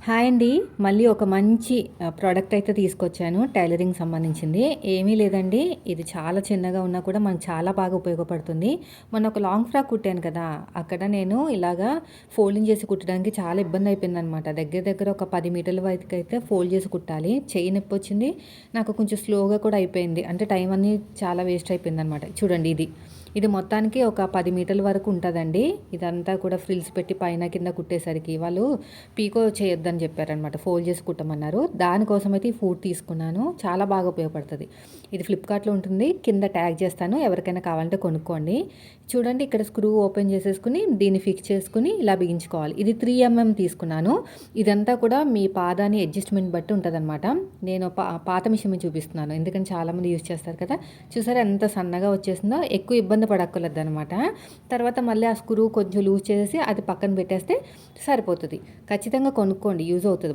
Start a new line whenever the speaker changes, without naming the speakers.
Hi అండి. మళ్ళీ ఒక మంచి ప్రోడక్ట్ అయితే తీసుకొచ్చాను టైలరింగ్ సంబంధించింది. ఏమీ లేదండి. ఇది చాలా చిన్నగా ఉన్నా కూడా మనకు చాలా బాగా ఉపయోగపడుతుంది. మొన్న ఒక లాంగ్ ఫ్రాక్ కుట్టాను కదా! అక్కడ నేను ఇలాగా ఫోల్డింగ్ చేసి కుట్టడానికి చాలా ఇబ్బంది అయిపోయిందనమాట. దగ్గర దగ్గర ఒక 10 మీటర్ల వరకైతే ఫోల్డ్ చేసి కుట్టాలి. చెయ్యి నొప్పొచ్చింది. నాకు కొంచెం స్లోగా కూడా అయిపోయింది. అంటే టైం అన్నీ చాలా వేస్ట్ అయిపోయిందనమాట. చూడండి ఇది. ఇది మొత్తానికి ఒక 10 మీటర్ల వరకు ఉంటదండి. ఇదంతా కూడా ఫ్రిల్స్ పెట్టి పైన కింద కుట్టేసరికి వాళ్ళు పీకో చేయొద్దని చెప్పారనమాట. ఫోల్డ్ చేసి కుట్టమన్నారు. దానికోసమైతే ఈ ఫూట్ తీసుకున్నాను. చాలా బాగా ఉపయోగపడుతుంది. ఇది ఫ్లిప్‌కార్ట్‌లో ఉంటుంది. కింద ట్యాగ్ చేస్తాను. ఎవరికైనా కావాలంటే కొనుక్కోండి. చూడండి ఇక్కడ స్క్రూ ఓపెన్ చేసేసుకొని దీన్ని ఫిక్స్ చేసుకొని ఇలా బిగించుకోవాలి. ఇది 3 తీసుకున్నాను. ఇదంతా కూడా మీ పాదాన్ని అడ్జస్ట్‌మెంట్ బట్టి ఉంటదనమాట. నేను పాత మిషన్ చూపిస్తున్నాను. ఎందుకంటే చాలామంది యూజ్ చేస్తారు కదా! చూసారా ఎంత సన్నగా వచ్చేసిందో. ఎక్కువ ఇబ్బంది పడక్కర్లేదనమాట. తర్వాత మళ్ళీ ఆ స్క్రూ కొంచెం లూజ్ చేసేసి అది పక్కన పెట్టేస్తే సరిపోతది. ఖచ్చితంగా కొనుక్కోండి. యూజ్ అవుతది.